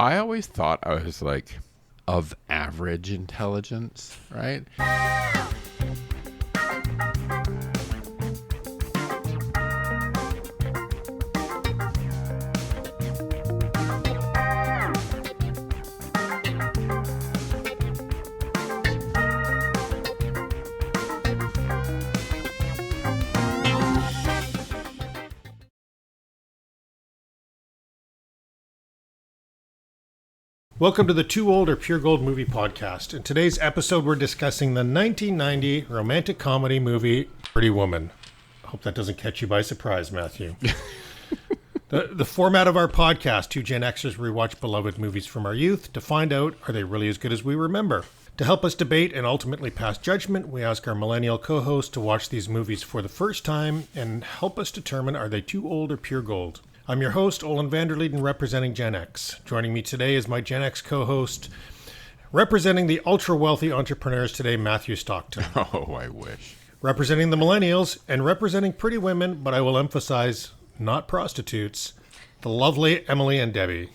I always thought I was like of average intelligence, right? Welcome to the Too Old or Pure Gold Movie Podcast. In today's episode, we're discussing the 1990 romantic comedy movie Pretty Woman. I hope that doesn't catch you by surprise, Matthew. The format of our podcast, two Gen Xers rewatch beloved movies from our youth to find out, are they really as good as we remember? To help us debate and ultimately pass judgment, we ask our millennial co-host to watch these movies for the first time and help us determine, are they too old or pure gold? I'm your host, Olen Vanderleeden, representing Gen X. Joining me today is my Gen X co-host, representing the ultra-wealthy entrepreneurs today, Mathew Stockton. Oh, I wish. Representing the millennials and representing pretty women, but I will emphasize, not prostitutes, the lovely Emily and Debbie.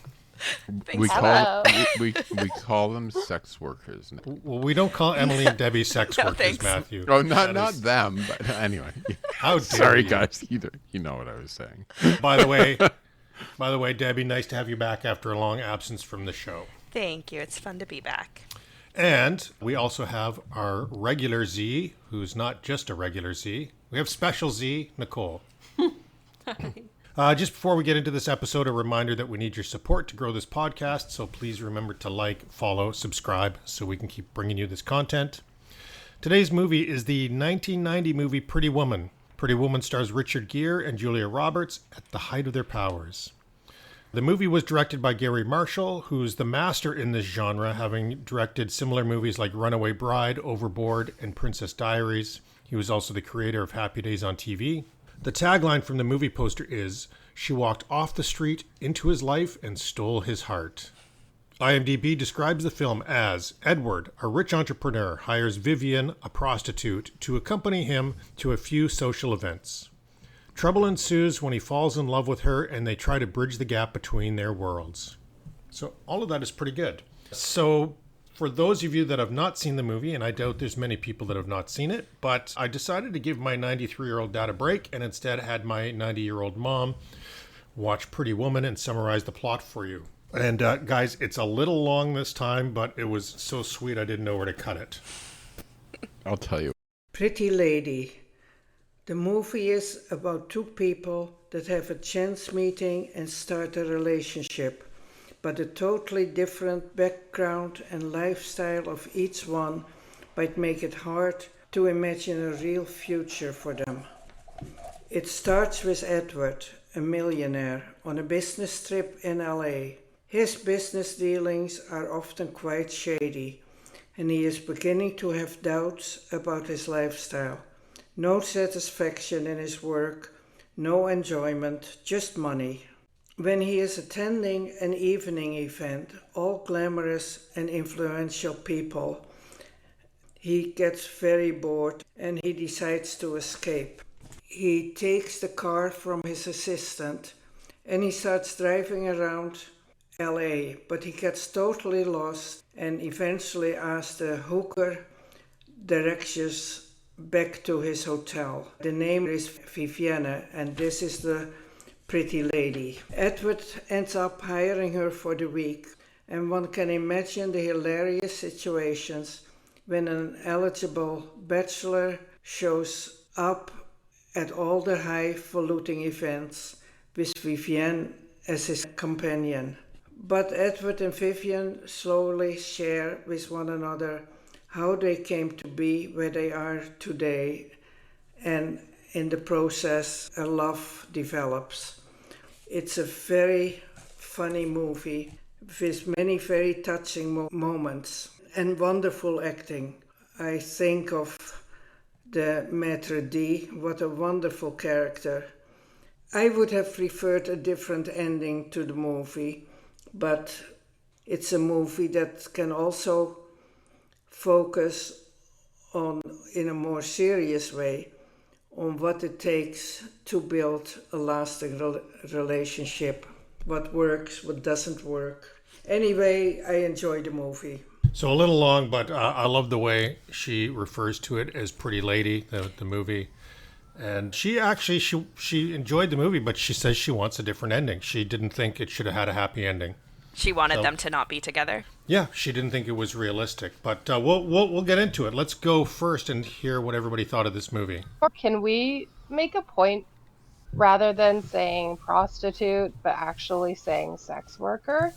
We call them sex workers. Well, we don't call Emily and Debbie sex workers, thanks. Matthew. Oh, not them, but anyway. How dare Sorry, you. guys. You know what I was saying. By the way, Debbie, nice to have you back after a long absence from the show. Thank you. It's fun to be back. And we also have our regular Z, who's not just a regular Z. We have special Z, Nicole. Just before we get into this episode, a reminder that we need your support to grow this podcast. So please remember to like, follow, subscribe so we can keep bringing you this content. Today's movie is the 1990 movie Pretty Woman. Pretty Woman stars Richard Gere and Julia Roberts at the height of their powers. The movie was directed by Gary Marshall, who's the master in this genre, having directed similar movies like Runaway Bride, Overboard, and Princess Diaries. He was also the creator of Happy Days on TV. The tagline from the movie poster is, "She walked off the street into his life and stole his heart." IMDb describes the film as, Edward, a rich entrepreneur, hires Vivian, a prostitute, to accompany him to a few social events. Trouble ensues when he falls in love with her and they try to bridge the gap between their worlds. So all of that is pretty good. So for those of you that have not seen the movie, and I doubt there's many people that have not seen it, but I decided to give my 93-year-old dad a break and instead had my 90-year-old mom watch Pretty Woman and summarize the plot for you. And guys, it's a little long this time, but it was so sweet I didn't know where to cut it. I'll tell you. Pretty Lady. The movie is about two people that have a chance meeting and start a relationship, but a totally different background and lifestyle of each one might make it hard to imagine a real future for them. It starts with Edward, a millionaire, on a business trip in LA. His business dealings are often quite shady, and he is beginning to have doubts about his lifestyle. No satisfaction in his work, no enjoyment, just money. When he is attending an evening event, all glamorous and influential people, he gets very bored and he decides to escape. He takes the car from his assistant and he starts driving around LA, but he gets totally lost and eventually asks the hooker directions back to his hotel. The name is Vivienne, and this is the Pretty Lady. Edward ends up hiring her for the week, and one can imagine the hilarious situations when an eligible bachelor shows up at all the highfalutin events with Vivienne as his companion. But Edward and Vivienne slowly share with one another how they came to be where they are today, and in the process a love develops. It's a very funny movie with many very touching moments and wonderful acting. I think of the Maître D, what a wonderful character. I would have preferred a different ending to the movie, but it's a movie that can also focus on, in a more serious way, on what it takes to build a lasting relationship, what works, what doesn't work. Anyway, I enjoyed the movie. So a little long, but I love the way she refers to it as Pretty Lady, the movie. And she actually, she enjoyed the movie, but she says she wants a different ending. She didn't think it should have had a happy ending. She wanted them to not be together. Yeah, she didn't think it was realistic. But we'll get into it. Let's go first and hear what everybody thought of this movie. Or can we make a point rather than saying prostitute, but actually saying sex worker?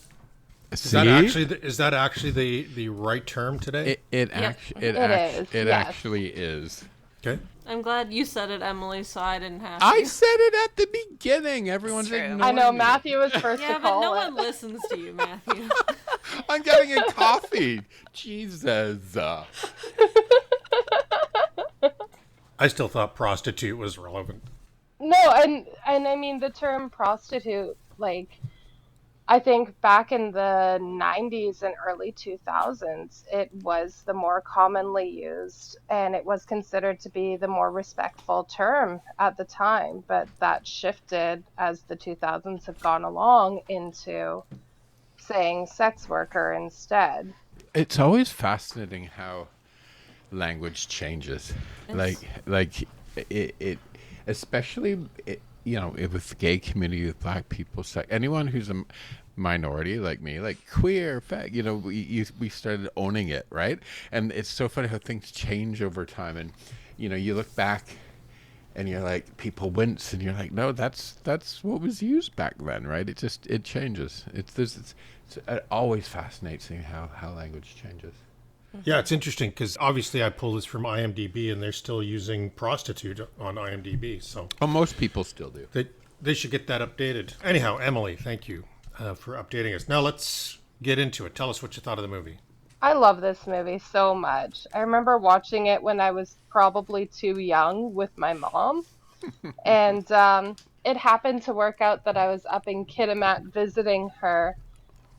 Is that actually the right term today? It actually is. Okay. I'm glad you said it, Emily, so I didn't have to. I said it at the beginning. Everyone's true. ignoring I know me. Matthew was first Yeah, to but call no it. one listens to you, Matthew. I'm getting a coffee. Jesus. I still thought prostitute was relevant. No, and I mean the term prostitute, like, I think back in the 90s and early 2000s, it was the more commonly used, and it was considered to be the more respectful term at the time. But that shifted as the 2000s have gone along into saying sex worker instead. It's always fascinating how language changes. Yes. Like it especially with the gay community, with black people, anyone who's a minority like me, like queer, we started owning it, right? And it's so funny how things change over time. And you look back and you're like, people wince, and you're like, no, that's what was used back then, right? It changes. It always fascinates me how language changes. Yeah, it's interesting because obviously I pulled this from IMDb and they're still using prostitute on IMDb. So Most people still do. they should get that updated. Anyhow, Emily, thank you for updating us. Now let's get into it. Tell us what you thought of the movie. I love this movie so much. I remember watching it when I was probably too young with my mom. And it happened to work out that I was up in Kitimat visiting her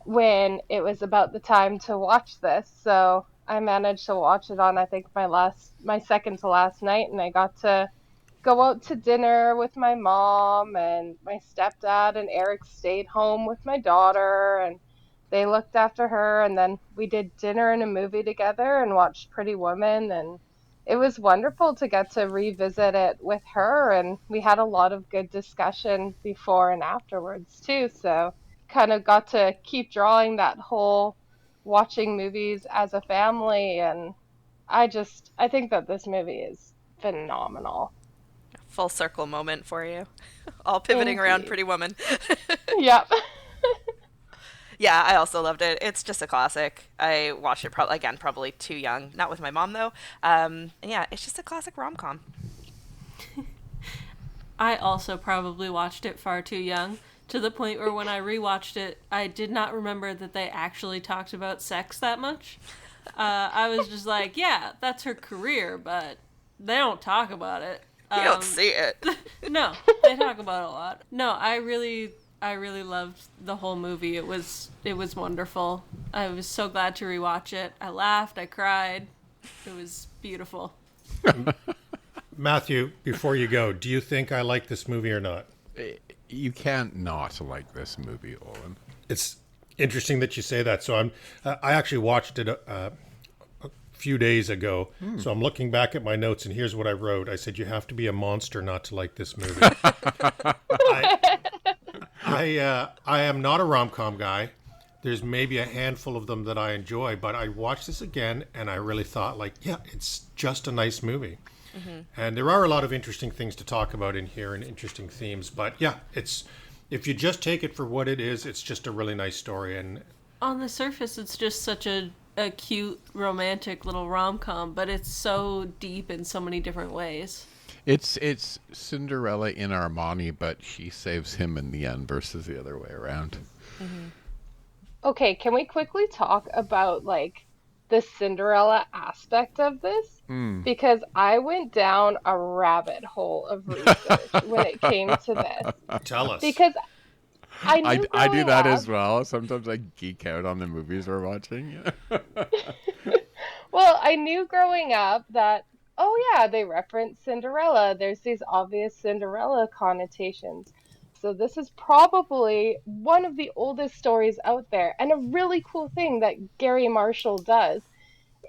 when it was about the time to watch this. So I managed to watch it on, I think, my second to last night, and I got to go out to dinner with my mom, and my stepdad and Eric stayed home with my daughter, and they looked after her, and then we did dinner and a movie together and watched Pretty Woman, and it was wonderful to get to revisit it with her, and we had a lot of good discussion before and afterwards too, so kind of got to keep drawing that whole watching movies as a family, and I think that this movie is phenomenal. Full circle moment for you. All pivoting around Indeed. Pretty Woman. Yep. Yeah, I also loved it. It's just a classic. I watched it probably too young. Not with my mom though. And yeah, it's just a classic rom-com. I also probably watched it far too young, to the point where when I rewatched it, I did not remember that they actually talked about sex that much. I was just like, yeah, that's her career, but they don't talk about it. You don't see it. No, they talk about it a lot. No, I really loved the whole movie. It was wonderful. I was so glad to rewatch it. I laughed, I cried. It was beautiful. Matthew, before you go, do you think I like this movie or not? You can't not like this movie, Olen. It's interesting that you say that. So I actually watched it a few days ago. So I'm looking back at my notes, and here's what I wrote. I said, you have to be a monster not to like this movie. I am not a rom-com guy. There's maybe a handful of them that I enjoy, but I watched this again, and I really thought, it's just a nice movie. Mm-hmm. And there are a lot of interesting things to talk about in here and interesting themes. But yeah, if you just take it for what it is, it's just a really nice story. And On the surface, it's just such a cute, romantic little rom-com, but it's so deep in so many different ways. It's Cinderella in Armani, but she saves him in the end versus the other way around. Mm-hmm. Okay, can we quickly talk about the Cinderella aspect of this? Because I went down a rabbit hole of research when it came to this. tell us. Because I I do growing that up- as well. Sometimes I geek out on the movies we're watching. Well, I knew growing up that, oh yeah, they reference Cinderella. There's these obvious Cinderella connotations. So this is probably one of the oldest stories out there. And a really cool thing that Gary Marshall does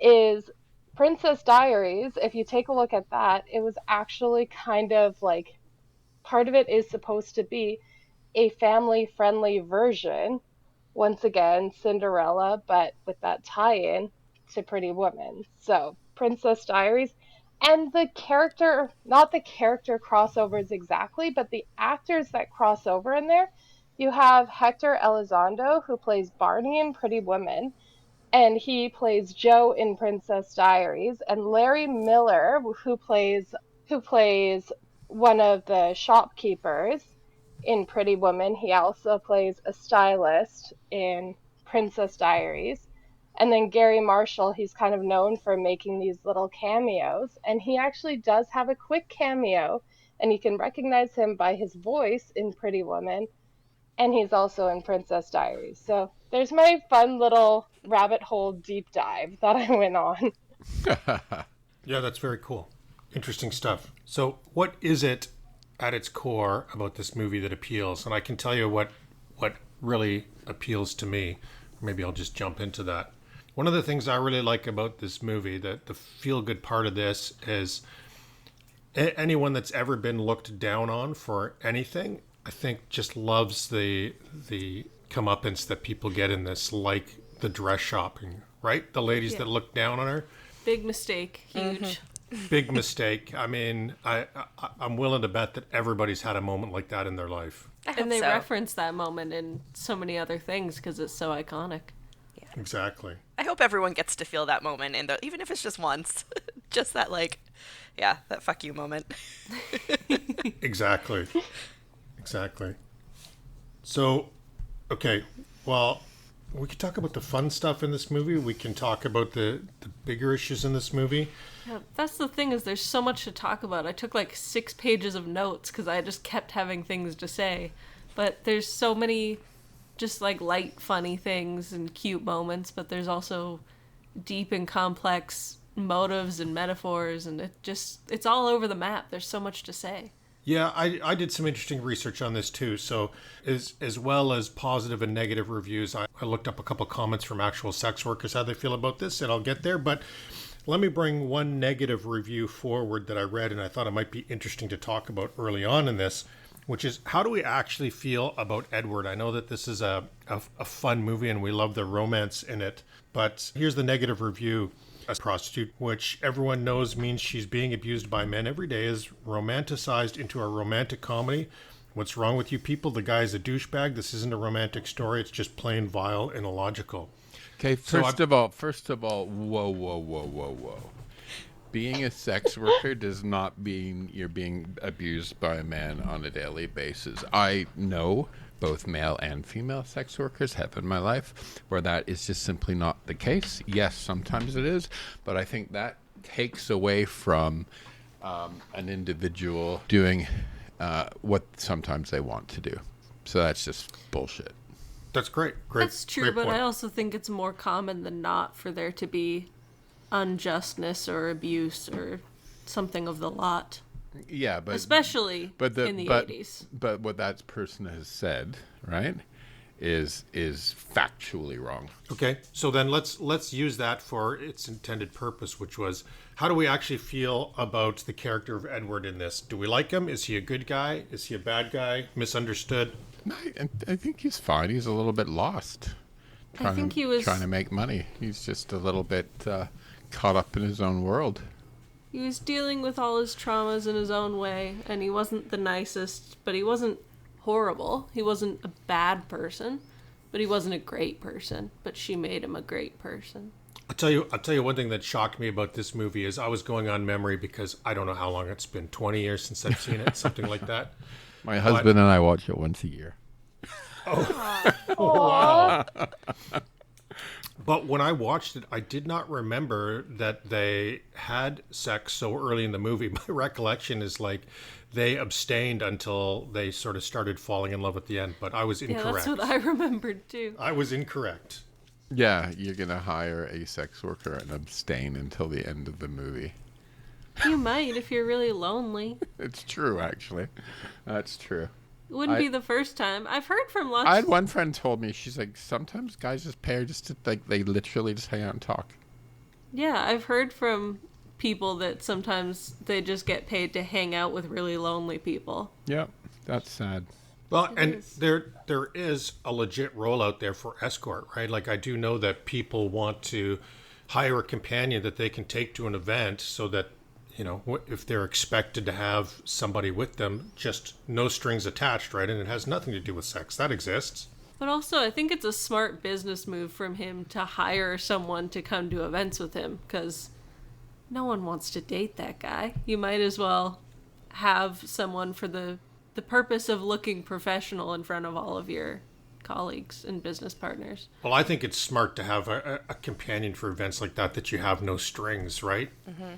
is Princess Diaries. If you take a look at that, it was actually kind of like part of it is supposed to be a family-friendly version. Once again, Cinderella, but with that tie-in to Pretty Woman. So, Princess Diaries. And the character, not the character crossovers exactly, but the actors that cross over in there. You have Hector Elizondo, who plays Barney in Pretty Woman, and he plays Joe in Princess Diaries, and Larry Miller, who plays one of the shopkeepers in Pretty Woman. He also plays a stylist in Princess Diaries. And then Gary Marshall, he's kind of known for making these little cameos, and he actually does have a quick cameo, and you can recognize him by his voice in Pretty Woman, and he's also in Princess Diaries. So there's my fun little rabbit hole deep dive that I went on. Yeah, that's very cool. Interesting stuff. So what is it at its core about this movie that appeals? And I can tell you what really appeals to me. Maybe I'll just jump into that. One of the things I really like about this movie, the feel-good part of this, is anyone that's ever been looked down on for anything, I think just loves the comeuppance that people get in this, like the dress shopping, right? The ladies that look down on her. Big mistake. Huge. Big mistake. I mean, I'm willing to bet that everybody's had a moment like that in their life. And they reference that moment in so many other things because it's so iconic. Yeah. Exactly. I hope everyone gets to feel that moment, even if it's just once. Just that, that fuck you moment. Exactly. So, okay, well, we could talk about the fun stuff in this movie. We can talk about the bigger issues in this movie. Yeah, that's the thing, is there's so much to talk about. I took 6 pages of notes because I just kept having things to say. But there's so many just light, funny things and cute moments, but there's also deep and complex motives and metaphors, and it's all over the map. There's so much to say. Yeah, I did some interesting research on this too. So as well as positive and negative reviews, I looked up a couple comments from actual sex workers, how they feel about this, and I'll get there. But let me bring one negative review forward that I read, and I thought it might be interesting to talk about early on in this, which is, how do we actually feel about Edward? I know that this is a fun movie and we love the romance in it, but here's the negative review. A prostitute, which everyone knows means she's being abused by men every day, is romanticized into a romantic comedy. What's wrong with you people? The guy's a douchebag. This isn't a romantic story. It's just plain vile and illogical. Okay, first of all, whoa. Being a sex worker does not mean you're being abused by a man on a daily basis. I know both male and female sex workers have in my life where that is just simply not the case. Yes, sometimes it is, but I think that takes away from an individual doing what sometimes they want to do. So that's just bullshit. That's great. That's true, great but point. I also think it's more common than not for there to be unjustness or abuse or something of the lot. Yeah, but especially in the 80s. But what that person has said, right, is factually wrong. Okay, so then let's use that for its intended purpose, which was, how do we actually feel about the character of Edward in this? Do we like him? Is he a good guy? Is he a bad guy? Misunderstood? I think he's fine. He's a little bit lost. I think he was trying to make money. He's just a little bit caught up in his own world. He was dealing with all his traumas in his own way, and he wasn't the nicest, but he wasn't horrible. He wasn't a bad person, but he wasn't a great person. But she made him a great person. I'll tell you one thing that shocked me about this movie is I was going on memory because I don't know how long it's been, 20 years since I've seen it, something like that. My husband and I watch it once a year. Oh, wow. But when I watched it, I did not remember that they had sex so early in the movie. My recollection is they abstained until they sort of started falling in love at the end, but I was incorrect. Yeah, that's what I remembered too. I was incorrect. Yeah, you're going to hire a sex worker and abstain until the end of the movie. You might if you're really lonely. It's true, actually. That's true. It wouldn't be the first time. I've heard from lots. I had one friend told me, she's like, sometimes guys just pay her just to, like, they literally just hang out and talk. Yeah, I've heard from people that sometimes they just get paid to hang out with really lonely people. Yep, that's sad. Well, and there is a legit role out there for escort, right? Like, I do know that people want to hire a companion that they can take to an event so that, you know, if they're expected to have somebody with them, just no strings attached, right? And it has nothing to do with sex. That exists. But also, I think it's a smart business move from him to hire someone to come to events with him, because no one wants to date that guy. You might as well have someone for the purpose of looking professional in front of all of your colleagues and business partners. Well, I think it's smart to have a companion for events like that you have no strings, right? Mm-hmm.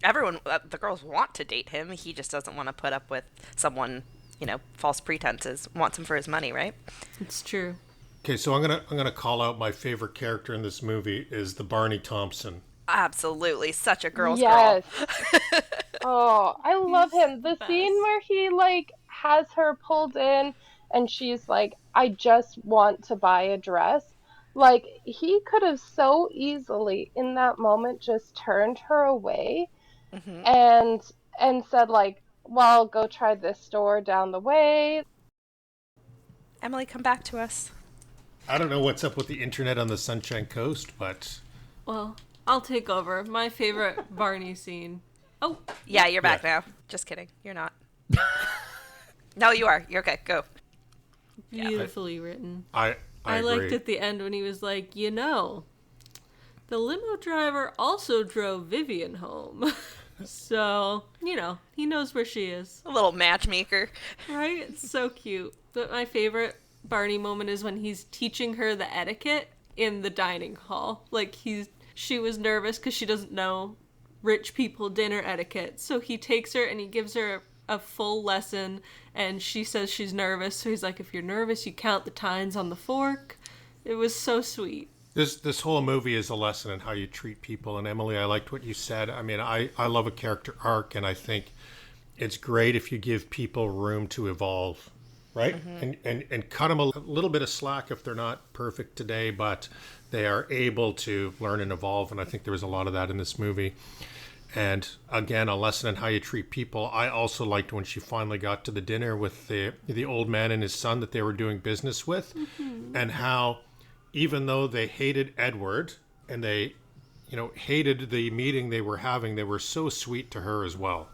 Everyone, the girls want to date him. He just doesn't want to put up with someone, you know, false pretenses. Wants him for his money, right? It's true. Okay, so I'm gonna call out my favorite character in this movie is the Barney Thompson. Absolutely, such a girl's yes. girl. Oh, I love him. The scene where he like has her pulled in and she's like, I just want to buy a dress. Like, he could have so easily in that moment just turned her away and said like, well, go try this store down the way. Emily, come back to us. I don't know what's up with the internet on the Sunshine Coast, but... Well, I'll take over. My favorite Barney scene. Oh. Yeah, you're back now. Just kidding. You're not. No, you are. You're okay. Go. Beautifully written. I liked at the end when he was like, you know, the limo driver also drove Vivian home. So, you know, he knows where she is. A little matchmaker. Right? It's so cute. But my favorite Barney moment is when he's teaching her the etiquette in the dining hall. Like, she was nervous because she doesn't know rich people dinner etiquette. So he takes her and he gives her a full lesson, and she says she's nervous. So he's like, if you're nervous, you count the tines on the fork. It was so sweet. This whole movie is a lesson in how you treat people. And Emily, I liked what you said. I mean, I love a character arc, and I think it's great if you give people room to evolve, right? And cut them a little bit of slack if they're not perfect today, but they are able to learn and evolve. And I think there was a lot of that in this movie. And again, a lesson in how you treat people. I also liked when she finally got to the dinner with the old man and his son that they were doing business with, and how even though they hated Edward and they, you know, hated the meeting they were having, they were so sweet to her as well.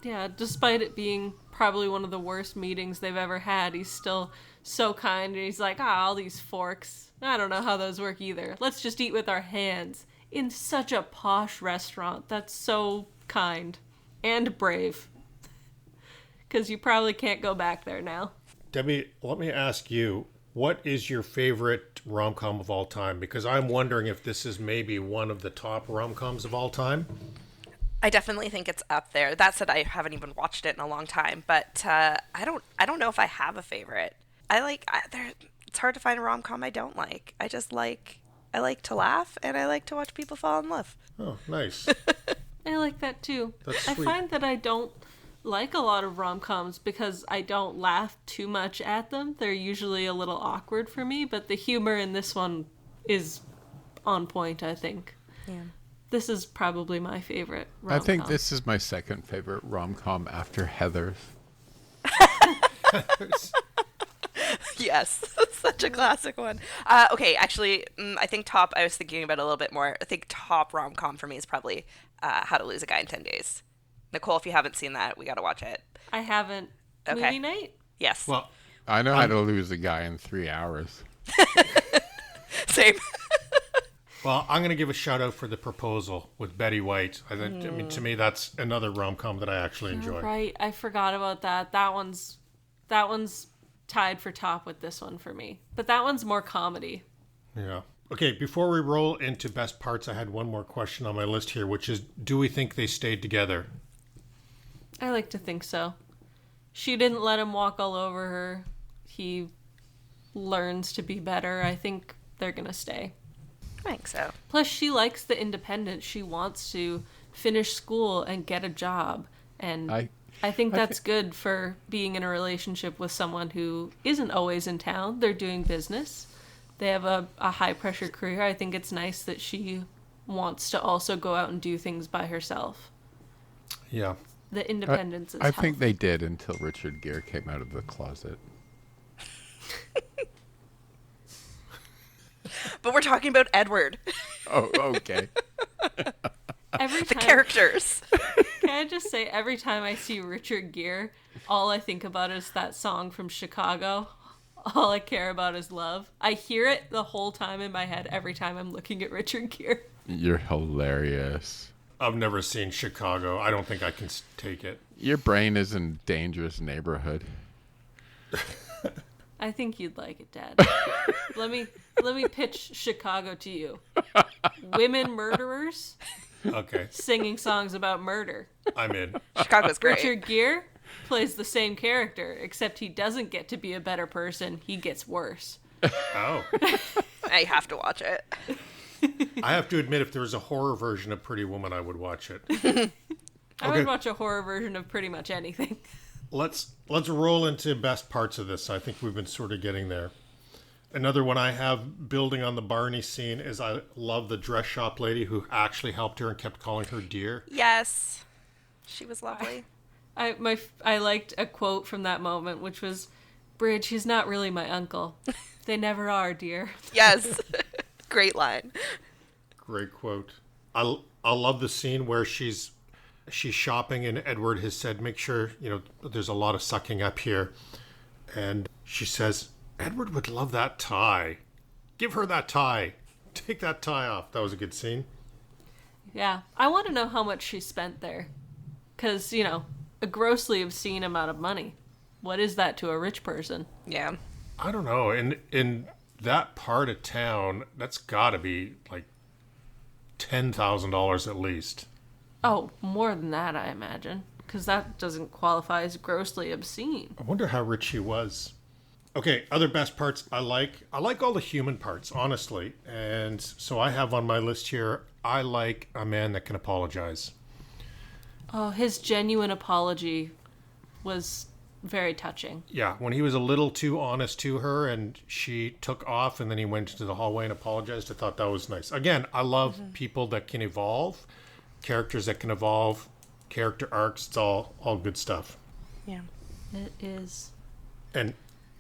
Yeah, despite it being probably one of the worst meetings they've ever had, he's still so kind. And he's like, all these forks. I don't know how those work either. Let's just eat with our hands. In such a posh restaurant. That's so kind. And brave. Because you probably can't go back there now. Debbie, let me ask you, what is your favorite rom-com of all time? Because I'm wondering if this is maybe one of the top rom-coms of all time. I definitely think it's up there. That said, I haven't even watched it in a long time, but I don't know if I have a favorite. It's hard to find a rom-com I don't like. I like to laugh, and I like to watch people fall in love. Oh, nice. I like that too. That's sweet. I find that I don't like a lot of rom-coms because I don't laugh too much at them. They're usually a little awkward for me, but the humor in this one is on point, I think. Yeah. This is probably my favorite rom-com. I think this is my second favorite rom-com after Heathers. Yes, such a classic one. Okay, actually, I think I was thinking about it a little bit more. I think top rom-com for me is probably How to Lose a Guy in 10 Days. Nicole, if you haven't seen that, we got to watch it. I haven't. Okay. Movie night? Yes. Well, I know how to lose a guy in 3 hours. Same. Well, I'm going to give a shout out for The Proposal with Betty White. I mean, to me, that's another rom-com that I actually enjoy. Right, I forgot about that. That one's tied for top with this one for me. But that one's more comedy. Yeah. Okay, before we roll into best parts, I had one more question on my list here, which is, do we think they stayed together? I like to think so. She didn't let him walk all over her. He learns to be better. I think they're going to stay. I think so. Plus, she likes the independence. She wants to finish school and get a job. And I think that's good for being in a relationship with someone who isn't always in town. They're doing business. They have a high-pressure career. I think it's nice that she wants to also go out and do things by herself. Yeah. The independence is I think healthy. they did until Richard Gere came out of the closet. But we're talking about Edward. Oh, okay. Every The time, characters. Can I just say, every time I see Richard Gere, all I think about is that song from Chicago. All I care about is love. I hear it the whole time in my head every time I'm looking at Richard Gere. You're hilarious. I've never seen Chicago. I don't think I can take it. Your brain is in a dangerous neighborhood. I think you'd like it, Dad. Let me pitch Chicago to you. Women murderers Okay, singing songs about murder. I'm in. Chicago's great. Richard Gere plays the same character, except he doesn't get to be a better person. He gets worse. Oh. I have to watch it. I have to admit, if there was a horror version of Pretty Woman, I would watch it. I Okay. would watch a horror version of pretty much anything. Let's roll into best parts of this. I think we've been sort of getting there. Another one I have building on the Barney scene is I love the dress shop lady who actually helped her and kept calling her dear. Yes. She was lovely. I liked a quote from that moment, which was, "Bridge, he's not really my uncle. They never are, dear." Yes. Great line. Great quote. I love the scene where she's shopping and Edward has said, make sure, there's a lot of sucking up here. And she says, Edward would love that tie. Give her that tie. Take that tie off. That was a good scene. Yeah, I want to know how much she spent there. Because, a grossly obscene amount of money. What is that to a rich person? Yeah. I don't know. In that part of town, that's got to be like $10,000 at least. Oh, more than that, I imagine. Because that doesn't qualify as grossly obscene. I wonder how rich he was. Okay, other best parts I like. I like all the human parts, honestly. And so I have on my list here, I like a man that can apologize. Oh, his genuine apology was very touching. Yeah, when he was a little too honest to her and she took off and then he went into the hallway and apologized, I thought that was nice. Again, I love people that can evolve, characters that can evolve, character arcs. It's all good stuff. Yeah. It is. And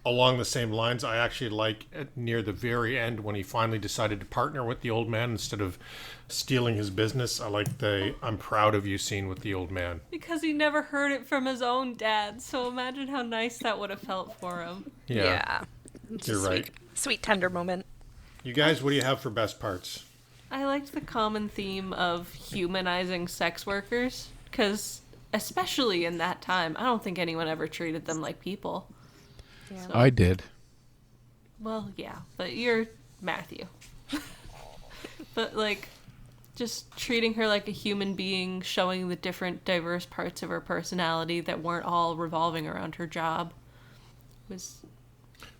along the same lines, I actually like near the very end when he finally decided to partner with the old man instead of stealing his business. I like the I'm proud of you scene with the old man. Because he never heard it from his own dad, so imagine how nice that would have felt for him. Yeah, Just you're right. Sweet, tender moment. You guys, what do you have for best parts? I liked the common theme of humanizing sex workers, because especially in that time, I don't think anyone ever treated them like people. Yeah. I did. Well, yeah, but you're Mathew. But, just treating her like a human being, showing the different diverse parts of her personality that weren't all revolving around her job was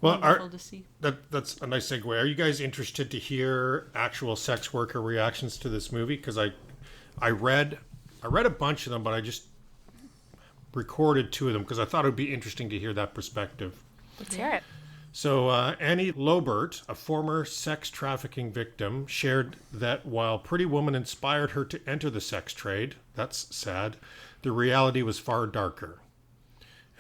wonderful to see. That's a nice segue. Are you guys interested to hear actual sex worker reactions to this movie? Because I read a bunch of them, but I just recorded 2 of them because I thought it would be interesting to hear that perspective. Let's hear it. So Annie Lobert, a former sex trafficking victim, shared that while Pretty Woman inspired her to enter the sex trade, that's sad, the reality was far darker.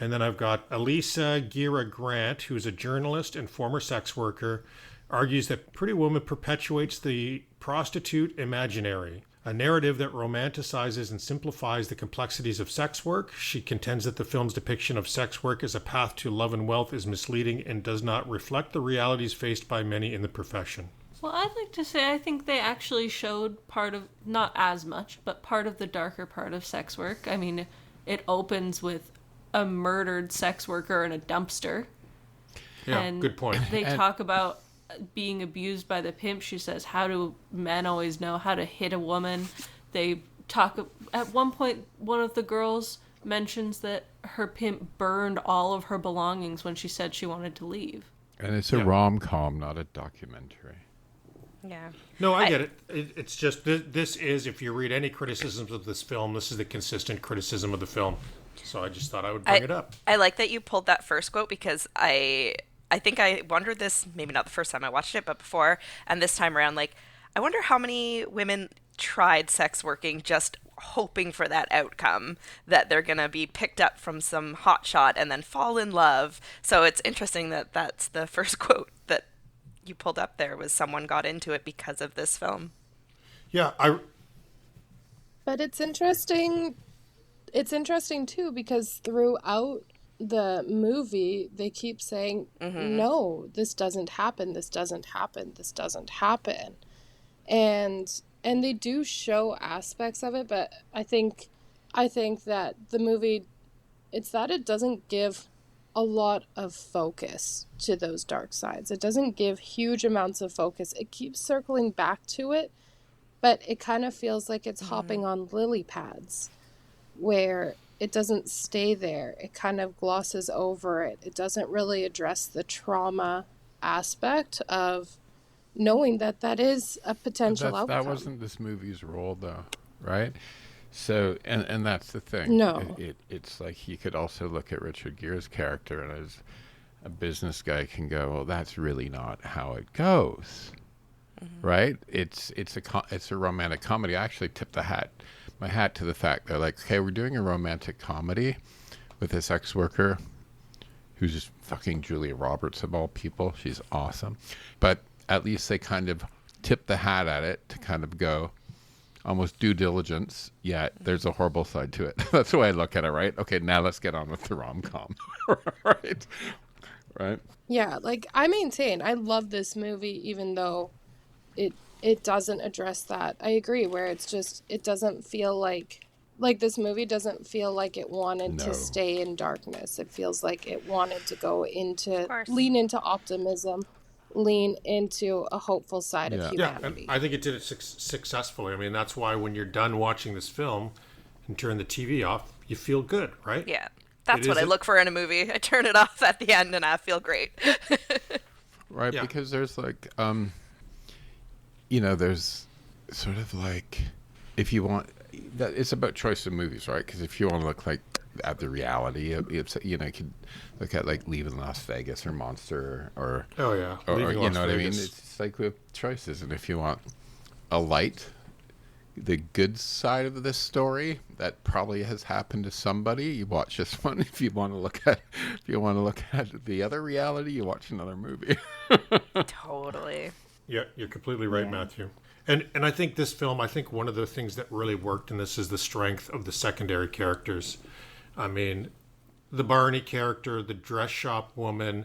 And then I've got Elisa Gira Grant, who's a journalist and former sex worker, argues that Pretty Woman perpetuates the prostitute imaginary, a narrative that romanticizes and simplifies the complexities of sex work. She contends that the film's depiction of sex work as a path to love and wealth is misleading and does not reflect the realities faced by many in the profession. Well, I'd like to say I think they actually showed part of, not as much, but part of the darker part of sex work. I mean, it opens with a murdered sex worker in a dumpster. Yeah, And good point. They talk about being abused by the pimp. She says, how do men always know how to hit a woman? They talk, at one point, one of the girls mentions that her pimp burned all of her belongings when she said she wanted to leave. And it's a rom-com, not a documentary. Yeah. No, I get it. It's just, this is, if you read any criticisms of this film, this is the consistent criticism of the film. So I just thought I would bring it up. I like that you pulled that first quote because I think I wondered this, maybe not the first time I watched it, but before, and this time around, like, I wonder how many women tried sex working just hoping for that outcome, that they're going to be picked up from some hotshot and then fall in love. So it's interesting that that's the first quote that you pulled up there, was someone got into it because of this film. Yeah, But it's interesting. It's interesting too because throughout the movie they keep saying, "No, this doesn't happen. This doesn't happen. This doesn't happen," and they do show aspects of it. But I think that the movie, it's that it doesn't give a lot of focus to those dark sides. It doesn't give huge amounts of focus. It keeps circling back to it. But it kind of feels like it's hopping on lily pads where it doesn't stay there. It kind of glosses over it. It doesn't really address the trauma aspect of knowing that that is a potential outcome. That wasn't this movie's role, though, right? So, and that's the thing. No. It's like he could also look at Richard Gere's character, and as a business guy can go, well, that's really not how it goes. Right? It's a romantic comedy. I actually tipped my hat to the fact they're like, okay, we're doing a romantic comedy with this ex-worker who's just fucking Julia Roberts of all people. She's awesome. But at least they kind of tip the hat at it to kind of go almost due diligence, yet there's a horrible side to it. That's the way I look at it, right? Okay, now let's get on with the rom-com. Right? Yeah, like I maintain, I love this movie even though it doesn't address that. I agree, where it's just, it doesn't feel like this movie doesn't feel like it wanted to stay in darkness. It feels like it wanted to go into, lean into optimism, lean into a hopeful side of humanity. Yeah, and I think it did it successfully. I mean, that's why when you're done watching this film and turn the TV off, you feel good, right? Yeah, that's what I look for in a movie. I turn it off at the end and I feel great. Right, yeah. Because there's like... there's sort of like, if you want, it's about choice of movies, right? Because if you want to look like at the reality, it's, you could look at like Leaving Las Vegas or Monster or or you know what I mean? It's like with choices, and if you want a light, the good side of this story that probably has happened to somebody, you watch this one. If you want to look at the other reality, you watch another movie. Totally. Yeah, you're completely right, Matthew. And I think this film, one of the things that really worked in this is the strength of the secondary characters. I mean, the Barney character, the dress shop woman,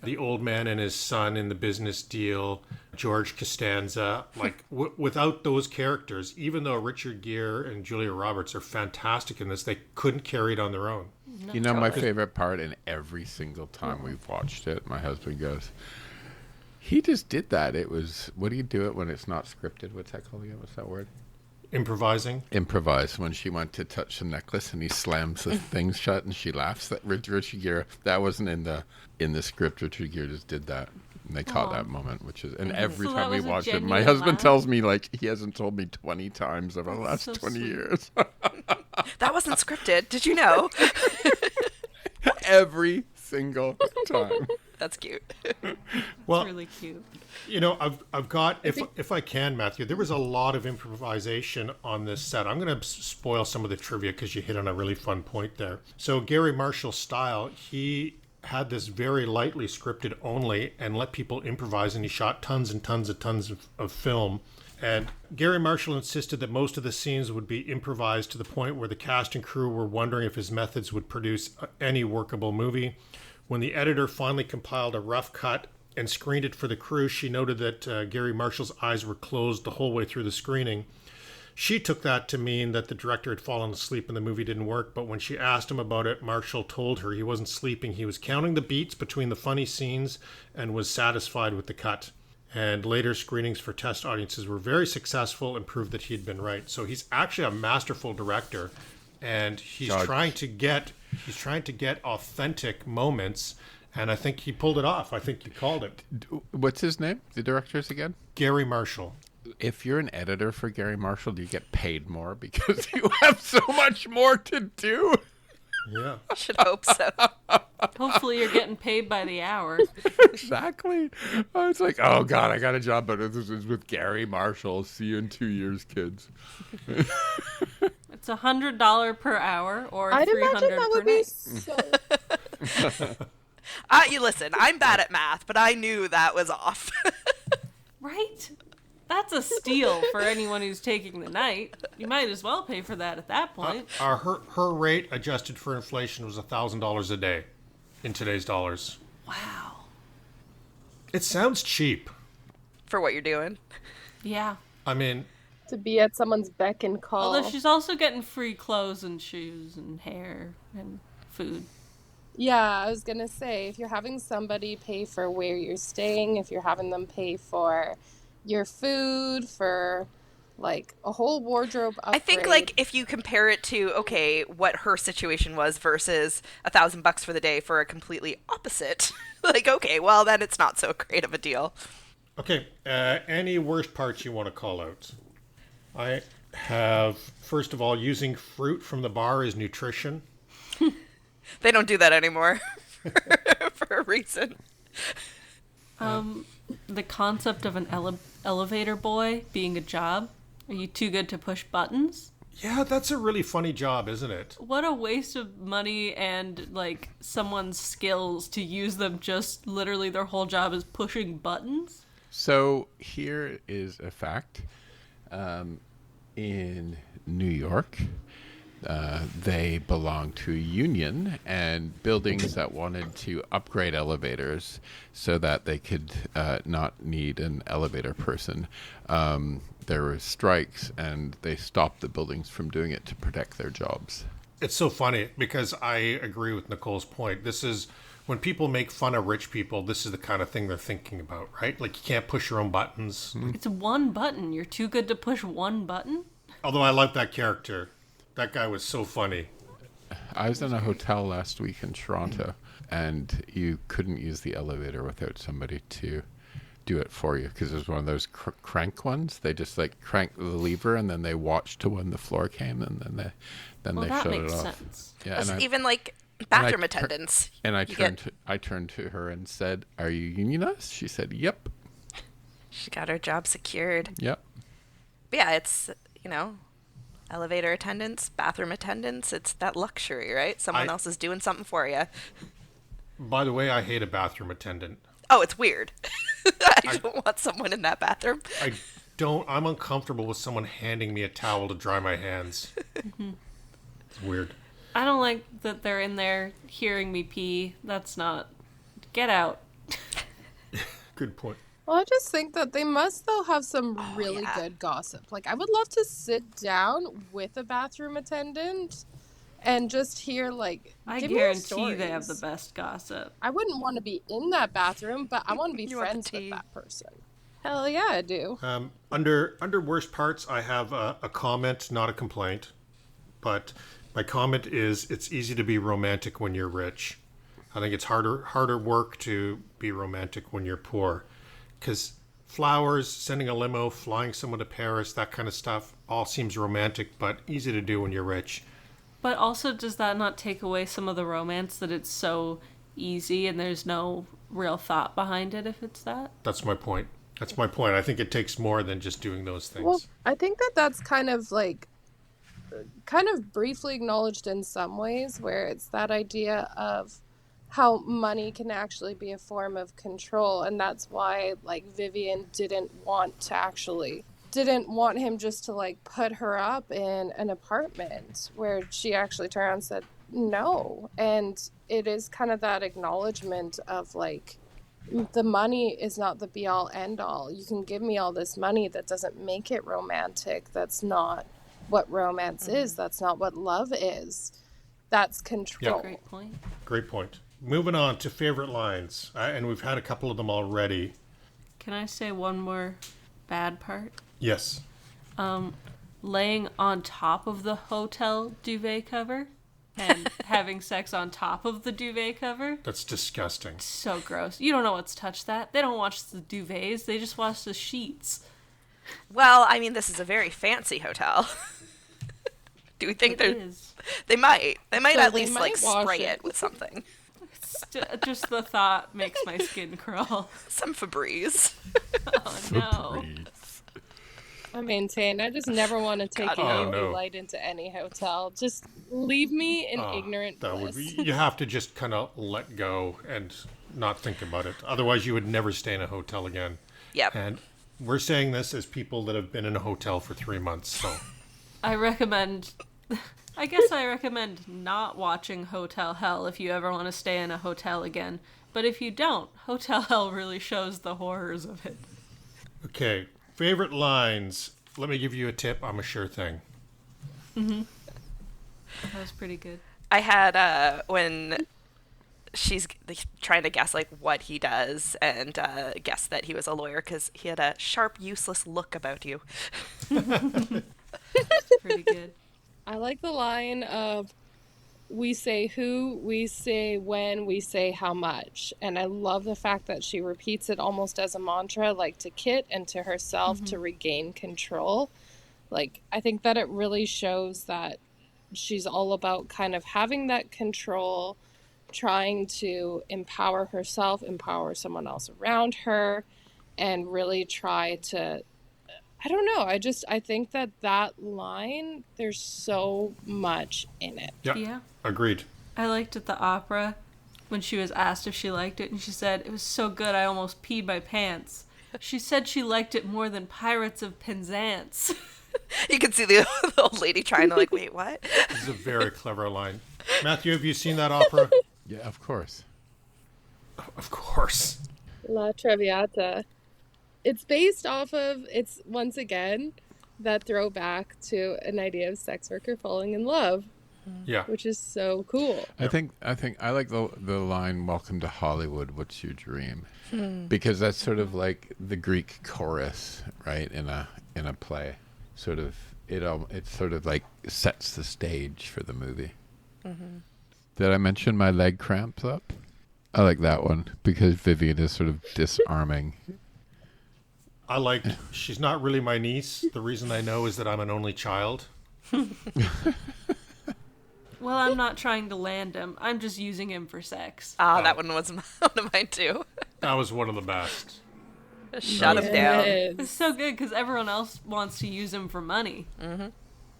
the old man and his son in the business deal, George Costanza. Like, without those characters, even though Richard Gere and Julia Roberts are fantastic in this, they couldn't carry it on their own. No, my favorite part, and every single time we've watched it, my husband goes... He just did that. It was, what do you do it when it's not scripted? What's that called again? What's that word? Improvising. Improvise. When she went to touch the necklace and he slams the thing shut and she laughs. That Richard Gere, that wasn't in the script. Richard Gere just did that. And they caught that moment, which is, and every time we watch it, my husband tells me, like, he hasn't told me 20 times over the last 20 years. That wasn't scripted. Did you know? Every single time. That's cute. Well, really cute. I've got, if I can, Matthew, there was a lot of improvisation on this set. I'm going to spoil some of the trivia because you hit on a really fun point there. So Gary Marshall's style, he had this very lightly scripted only and let people improvise, and he shot tons and tons of film. And Gary Marshall insisted that most of the scenes would be improvised to the point where the cast and crew were wondering if his methods would produce any workable movie. When the editor finally compiled a rough cut and screened it for the crew, she noted that Gary Marshall's eyes were closed the whole way through the screening. She took that to mean that the director had fallen asleep and the movie didn't work, but when she asked him about it, Marshall told her he wasn't sleeping. He was counting the beats between the funny scenes and was satisfied with the cut. And later screenings for test audiences were very successful and proved that he had been right. So he's actually a masterful director, and he's trying to get authentic moments, and I think he pulled it off. I think you called it. What's his name? The director's again? Gary Marshall. If you're an editor for Gary Marshall, do you get paid more because you have so much more to do? Yeah. Should hope so. Hopefully you're getting paid by the hour. Exactly. It's like, oh God, I got a job, but this is with Gary Marshall. See you in 2 years, kids. It's $100 per hour or I'd imagine $300 that per would be night. so. You listen, I'm bad at math, but I knew that was off. Right? That's a steal for anyone who's taking the night. You might as well pay for that at that point. Her rate adjusted for inflation was $1,000 a day in today's dollars. Wow. It sounds cheap. For what you're doing. Yeah. I mean, To be at someone's beck and call. Although she's also getting free clothes and shoes and hair and food. Yeah, I was gonna say, if you're having somebody pay for where you're staying, if you're having them pay for your food, for like a whole wardrobe upgrade. I think like if you compare it to okay, what her situation was versus $1,000 for the day for a completely opposite, like okay, well then it's not so great of a deal. okay, any worst parts you want to call out? I have, first of all, using fruit from the bar as nutrition. They don't do that anymore for a reason. The concept of an elevator boy being a job. Are you too good to push buttons? Yeah, that's a really funny job, isn't it? What a waste of money and like someone's skills to use them just literally their whole job is pushing buttons. So here is a fact. In New York, they belong to a union, and buildings that wanted to upgrade elevators so that they could not need an elevator person. There were strikes, and they stopped the buildings from doing it to protect their jobs. It's so funny because I agree with Nicole's point. This is when people make fun of rich people, this is the kind of thing they're thinking about, right? Like you can't push your own buttons. It's one button. You're too good to push one button? Although I like that character. That guy was so funny. I was in a hotel last week in Toronto, and you couldn't use the elevator without somebody to do it for you, because it was one of those crank ones. They just like crank the lever, and then they watch to when the floor came, and then they That shut makes it off. sense. Yeah, and Even like bathroom attendants. And I You get- turned to her and said, "Are you unionized?" She said, "Yep." She got her job secured. Yep. But yeah, it's, elevator attendants, bathroom attendants. It's that luxury, right? Someone else is doing something for you. By the way, I hate a bathroom attendant. Oh, it's weird. I don't want someone in that bathroom. I'm uncomfortable with someone handing me a towel to dry my hands. It's weird. I don't like that they're in there hearing me pee. That's not... Get out. Good point. Well, I just think that they must, though, have some really good gossip. Like, I would love to sit down with a bathroom attendant and just hear, like, I give me guarantee they have stories. the best gossip. I wouldn't want to be in that bathroom, but I want to be You want the friends with tea. that person. Hell yeah, I do. Under worst parts, I have a comment, not a complaint. But my comment is, it's easy to be romantic when you're rich. I think it's harder work to be romantic when you're poor. Because flowers, sending a limo, flying someone to Paris, that kind of stuff, all seems romantic, but easy to do when you're rich. But also, does that not take away some of the romance that it's so easy and there's no real thought behind it if it's that? That's my point. I think it takes more than just doing those things. Well, I think that that's kind of briefly acknowledged in some ways, where it's that idea of how money can actually be a form of control, and that's why like Vivian didn't want him just to like put her up in an apartment, where she actually turned around and said no. And it is kind of that acknowledgement of like, the money is not the be all end all. You can give me all this money, that doesn't make it romantic. That's not what romance is. That's not what love is. That's control. Yeah. Great point. Great point. Moving on to favorite lines, and we've had a couple of them already. Can I say one more bad part? Yes. Laying on top of the hotel duvet cover and having sex on top of the duvet cover. That's disgusting. So gross. You don't know what's touched that. They don't watch the duvets. They just watch the sheets. Well, I mean, this is a very fancy hotel. Do we think It they're... is. They might. They might So at they least, might wash spray it. it with something. Just the thought makes my skin crawl. Some Febreze. Oh, no. I maintain, I just never want to take God, an no. UV No. light into any hotel. Just leave me in ignorant That would bliss. be, you have to just kind of let go and not think about it. Otherwise, you would never stay in a hotel again. Yep. And we're saying this as people that have been in a hotel for 3 months. So I recommend not watching Hotel Hell if you ever want to stay in a hotel again. But if you don't, Hotel Hell really shows the horrors of it. okay, favorite lines. Let me give you a tip. I'm a sure thing. That was pretty good. I had when she's trying to guess what he does and guess that he was a lawyer because he had a sharp, useless look about you. Pretty good. I like the line of, we say who, we say when, we say how much. And I love the fact that she repeats it almost as a mantra, like to Kit and to herself to regain control. Like, I think that it really shows that she's all about kind of having that control, trying to empower herself, empower someone else around her, and really try to, I don't know, I think that line, there's so much in it. Yeah. Agreed. I liked at the opera when she was asked if she liked it, and she said, "It was so good I almost peed my pants." She said she liked it more than Pirates of Penzance. You can see the old lady trying to wait, what? This is a very clever line. Matthew, have you seen that opera? Yeah, of course. Of course. La Traviata. It's based off of, it's once again that throwback to an idea of sex worker falling in love, Yeah. which is so cool. I think I like the line "Welcome to Hollywood. What's your dream?" Because that's sort of like the Greek chorus, right? In a play, sort of it sort of like sets the stage for the movie. Did I mention my leg cramps up? I like that one because Vivian is sort of disarming. I like, she's not really my niece. The reason I know is that I'm an only child. Well, I'm not trying to land him. I'm just using him for sex. That one was one of mine too. That was one of the best. Shut him down. It's so good because everyone else wants to use him for money.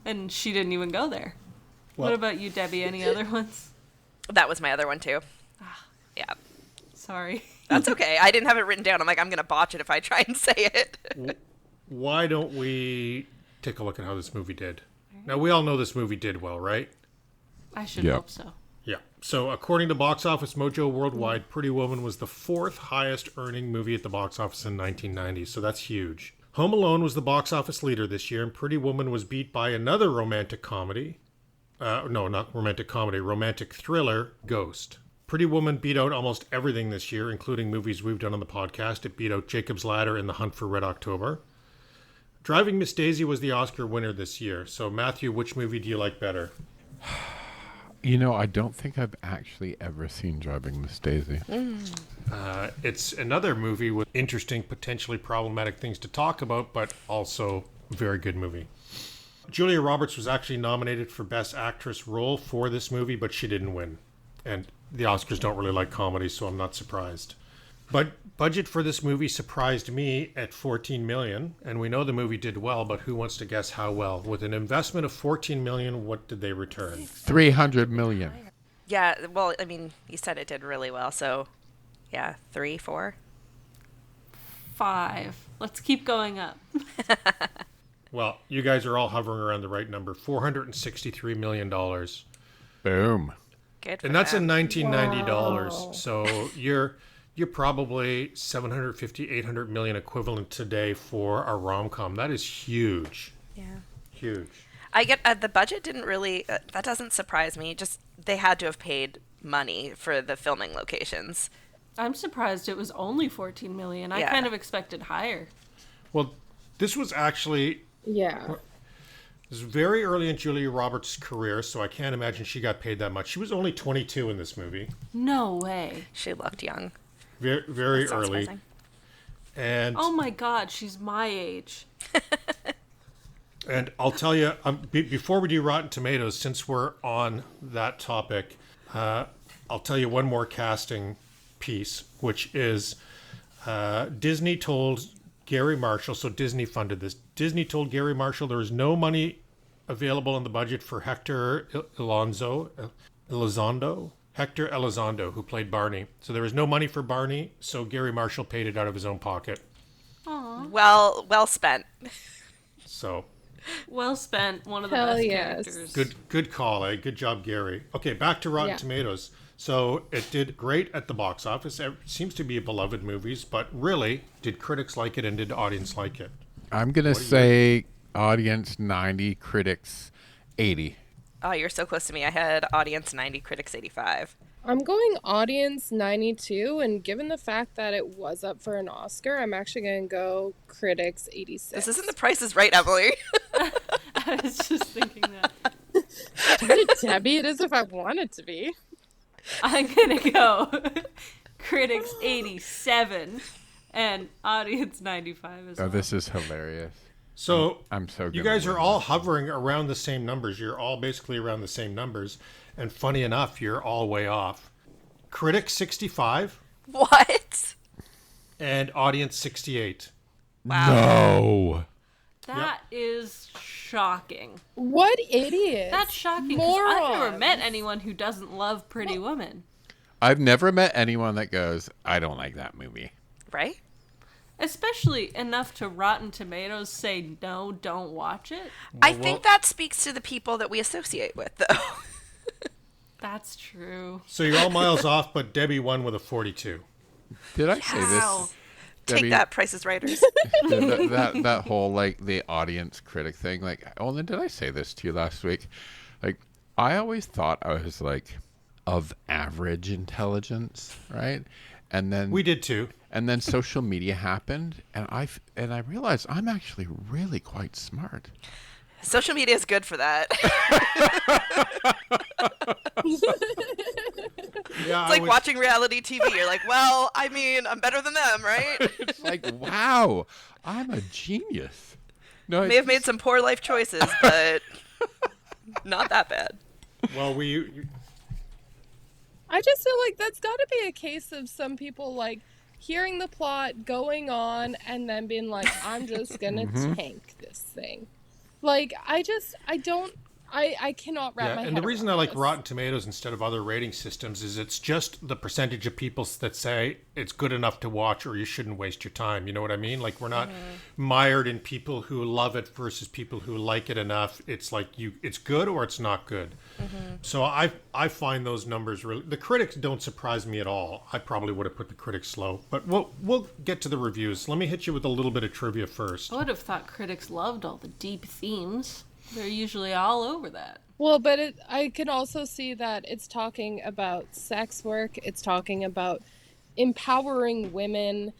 And she didn't even go there. Well- What about you, Debbie? Any other ones? That was my other one too. Yeah. Sorry. That's okay. I didn't have it written down. I'm like, I'm going to botch it if I try and say it. Why don't we take a look at how this movie did? Now, we all know this movie did well, right? I should Yeah. hope so. Yeah. So, according to Box Office Mojo Worldwide, Pretty Woman was the 4th highest earning movie at the box office in 1990. So that's huge. Home Alone was the box office leader this year, and Pretty Woman was beat by another romantic comedy. No, not romantic comedy, romantic thriller, Ghost. Pretty Woman beat out almost everything this year, including movies we've done on the podcast. It beat out Jacob's Ladder and The Hunt for Red October. Driving Miss Daisy was the Oscar winner this year. So, Matthew, which movie do you like better? I don't think I've actually ever seen Driving Miss Daisy. It's another movie with interesting, potentially problematic things to talk about, but also a very good movie. Julia Roberts was actually nominated for Best Actress role for this movie, but she didn't win. And the Oscars don't really like comedy, so I'm not surprised. But budget for this movie surprised me at $14 million, and we know the movie did well, but who wants to guess how well? With an investment of $14 million, what did they return? 300 million. Yeah, well, I mean, you said it did really well, so yeah, 3, 4. 5. Let's keep going up. Well, you guys are all hovering around the right number, $463 million. Boom. Good for And that's in them. $1990. Wow. So you're probably 750, 800 million equivalent today for a rom-com. That is huge. Yeah. Huge. I get the budget didn't really that doesn't surprise me. Just they had to have paid money for the filming locations. I'm surprised it was only 14 million. I Yeah. kind of expected higher. Well, this was actually Yeah. this was very early in Julia Roberts' career, so I can't imagine she got paid that much. She was only 22 in this movie. No way. She looked young. Very, very That sounds early. surprising. And Oh my god, she's my age. And I'll tell you, before we do Rotten Tomatoes, since we're on that topic, I'll tell you one more casting piece, which is Disney told Gary Marshall, so Disney funded this. Disney told Gary Marshall there was no money available in the budget for Hector Elizondo, who played Barney. So there was no money for Barney, so Gary Marshall paid it out of his own pocket. Aww. Well spent. So. Well spent. One of the Hell best yes. characters. Good call, eh? Good job, Gary. Okay, back to Rotten Tomatoes. So it did great at the box office. It seems to be a beloved movies, but really, did critics like it and did audience like it? I'm going to say audience 90, critics 80. Oh, you're so close to me. I had audience 90, critics 85. I'm going audience 92, and given the fact that it was up for an Oscar, I'm actually going to go critics 86. This isn't The Price is Right, Emily. I was just thinking that. Debbie, it is if I want it to be. I'm going to go critics 87 and audience 95 as well. Oh, this is hilarious. So I'm so you gonna guys are win all this. hovering around the same numbers. You're all basically around the same numbers. And funny enough, you're all way off. Critics 65 What? and audience 68. No. That is shocking. What idiot? That's shocking because I've never Morons. met anyone who doesn't love Pretty Woman. I've never met anyone that goes, I don't like that movie. Right? Especially enough to Rotten Tomatoes say no, don't watch it. I think that speaks to the people that we associate with, though. That's true. So you're all miles off, but Debbie won with a 42. Did I say Wow. this? Take Debbie, that, Price is Writers. that whole, like, the audience critic thing. Like, Olen, did I say this to you last week? Like, I always thought I was, like, of average intelligence, right? And then We did too. And then social media happened, and I realized I'm actually really quite smart. Social media is good for that. Yeah, It's like watching reality TV. You're like, well, I mean, I'm better than them, right? It's like, wow, I'm a genius. No, May have made some poor life choices, but not that bad. Well, I just feel like that's got to be a case of some people like hearing the plot, going on, and then being like, I'm just gonna tank this thing. Like, I cannot wrap my head and the reason I around like this. Rotten Tomatoes instead of other rating systems is it's just the percentage of people that say it's good enough to watch or you shouldn't waste your time. You know what I mean? Like, we're not mired in people who love it versus people who like it enough. It's like it's good or it's not good. So I find those numbers really. The critics don't surprise me at all. I probably would have put the critics low, but we'll get to the reviews. Let me hit you with a little bit of trivia first. I would have thought critics loved all the deep themes. They're usually all over that. Well, but I can also see that it's talking about sex work. It's talking about empowering women.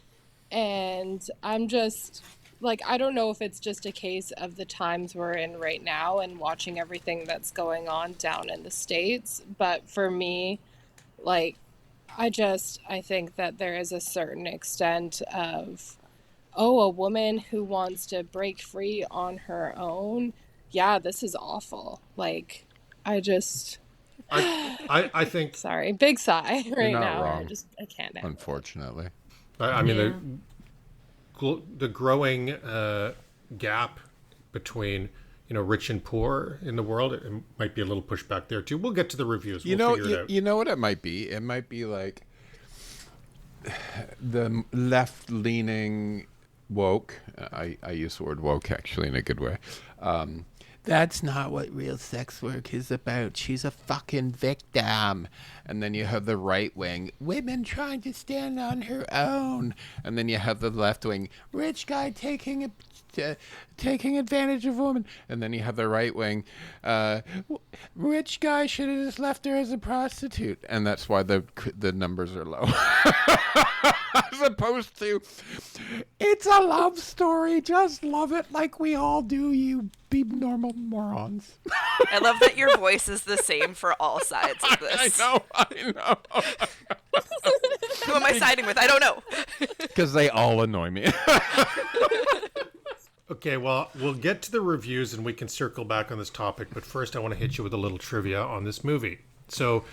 And I'm just, like, I don't know if it's just a case of the times we're in right now and watching everything that's going on down in the States. But for me, like, I think that there is a certain extent of, a woman who wants to break free on her own. Yeah, this is awful. Like, I think. Sorry, big sigh right not now. wrong. I can't handle it. Unfortunately. I mean, the growing gap between rich and poor in the world, it might be a little pushback there too. We'll get to the reviews. We'll figure it out. You know what it might be? It might be like the left-leaning woke. I use the word woke actually in a good way. That's not what real sex work is about. She's a fucking victim. And then you have the right wing, women trying to stand on her own. And then you have the left wing, rich guy taking advantage of women. And then you have the right wing, rich guy should have just left her as a prostitute. And that's why the numbers are low. As opposed to, it's a love story. Just love it like we all do, you be normal morons. I love that your voice is the same for all sides of this. I know. Who am I siding with? I don't know. Because they all annoy me. Okay, well, we'll get to the reviews and we can circle back on this topic, but first I want to hit you with a little trivia on this movie. So,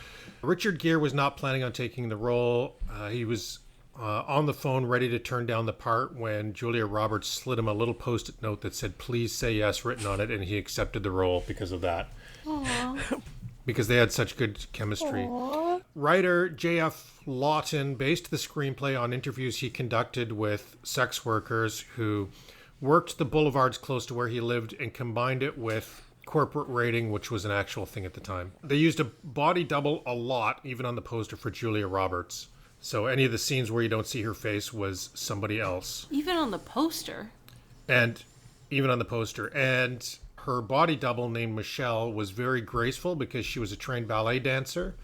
Richard Gere was not planning on taking the role. He was on the phone ready to turn down the part when Julia Roberts slid him a little post-it note that said, "Please say yes," written on it, and he accepted the role because of that. Aww. Because they had such good chemistry. Aww. Writer J.F. Lawton based the screenplay on interviews he conducted with sex workers who worked the boulevards close to where he lived and combined it with corporate rating, which was an actual thing at the time. They used a body double a lot, even on the poster for Julia Roberts. So any of the scenes where you don't see her face was somebody else. Even on the poster. And even on the poster. And her body double named Michelle was very graceful because she was a trained ballet dancer.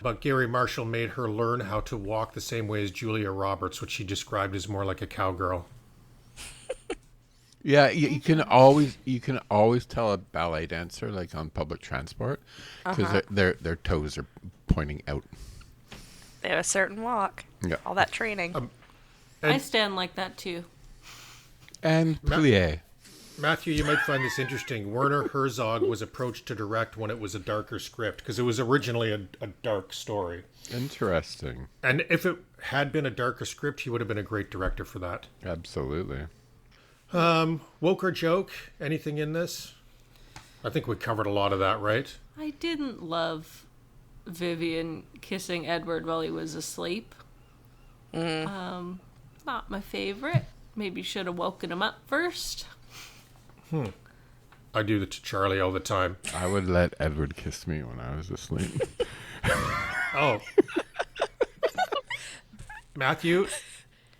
But Gary Marshall made her learn how to walk the same way as Julia Roberts, which she described as more like a cowgirl. Yeah, you can always tell a ballet dancer like on public transport because their toes are pointing out. They have a certain walk. Yeah. All that training. I stand like that too. And plie. Matthew, you might find this interesting. Werner Herzog was approached to direct when it was a darker script because it was originally a dark story. Interesting. And if it had been a darker script, he would have been a great director for that. Absolutely. Woke or joke? Anything in this? I think we covered a lot of that, right? I didn't love Vivian kissing Edward while he was asleep. Not my favorite. Maybe should have woken him up first. I do that to Charlie all the time. I would let Edward kiss me when I was asleep. Oh. Matthew?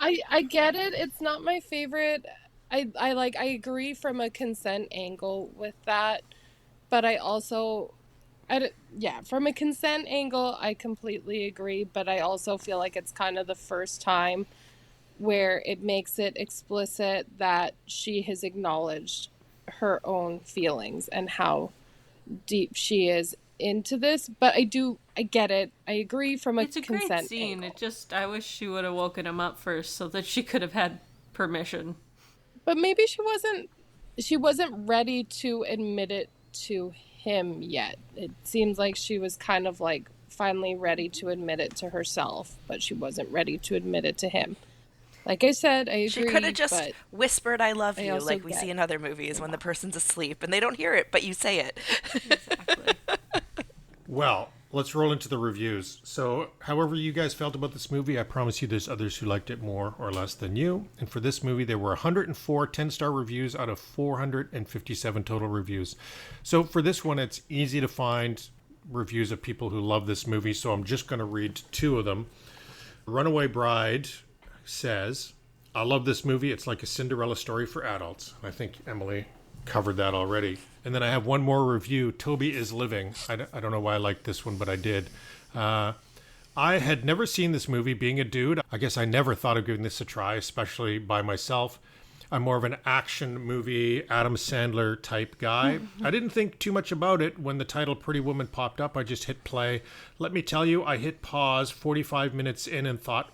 I get it. It's not my favorite. I agree from a consent angle with that, but I also, from a consent angle, I completely agree, but I also feel like it's kind of the first time where it makes it explicit that she has acknowledged her own feelings and how deep she is into this. But I get it. I agree from a It's a consent great scene. angle. I wish she would have woken him up first so that she could have had permission. But maybe she wasn't ready to admit it to him yet. It seems like she was kind of like finally ready to admit it to herself, but she wasn't ready to admit it to him. Like I said, I agree. She could have just but whispered "I love you" also like we get see in other movies when the person's asleep and they don't hear it, but you say it. Exactly. Well, let's roll into the reviews. So, however you guys felt about this movie, I promise you there's others who liked it more or less than you. And for this movie, there were 104 10-star reviews out of 457 total reviews. So for this one, it's easy to find reviews of people who love this movie, so I'm just going to read two of them. Runaway Bride says, "I love this movie. It's like a Cinderella story for adults." I think Emily covered that already. And then I have one more review. Toby is Living. I don't know why I liked this one, but I did. I had never seen this movie. Being a dude, I guess I never thought of giving this a try, especially by myself. I'm more of an action movie, Adam Sandler type guy. I didn't think too much about it when the title Pretty Woman popped up. I just hit play. Let me tell you, I hit pause 45 minutes in and thought,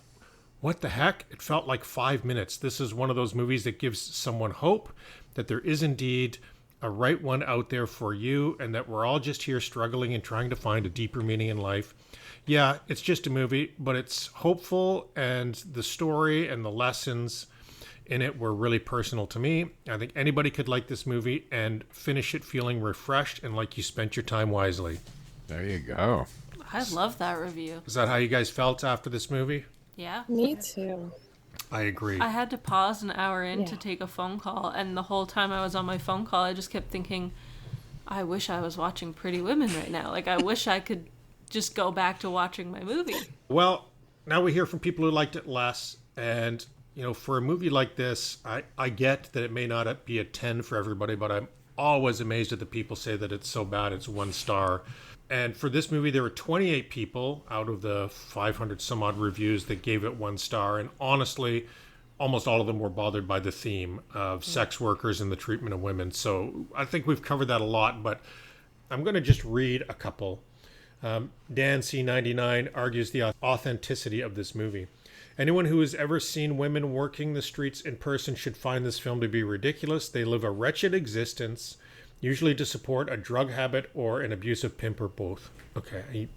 what the heck? It felt like 5 minutes. This is one of those movies that gives someone hope that there is indeed a right one out there for you and that we're all just here struggling and trying to find a deeper meaning in life. Yeah, it's just a movie, but it's hopeful, and the story and the lessons in it were really personal to me. I think anybody could like this movie and finish it feeling refreshed and like you spent your time wisely. There you go. I love that review. Is that how you guys felt after this movie? Yeah. me too. I agree. I had to pause an hour in Yeah. to take a phone call, and the whole time I was on my phone call, I just kept thinking, I wish I was watching Pretty Women right now. Like, I wish I could just go back to watching my movie. Well, now we hear from people who liked it less, and for a movie like this, I get that it may not be a 10 for everybody, but I'm always amazed at the people say that it's so bad it's 1 star. And for this movie, there were 28 people out of the 500 some odd reviews that gave it 1 star. And honestly, almost all of them were bothered by the theme of sex workers and the treatment of women. So I think we've covered that a lot, but I'm going to just read a couple. Dan C99 argues the authenticity of this movie. Anyone who has ever seen women working the streets in person should find this film to be ridiculous. They live a wretched existence, usually to support a drug habit or an abusive pimp or both. Okay,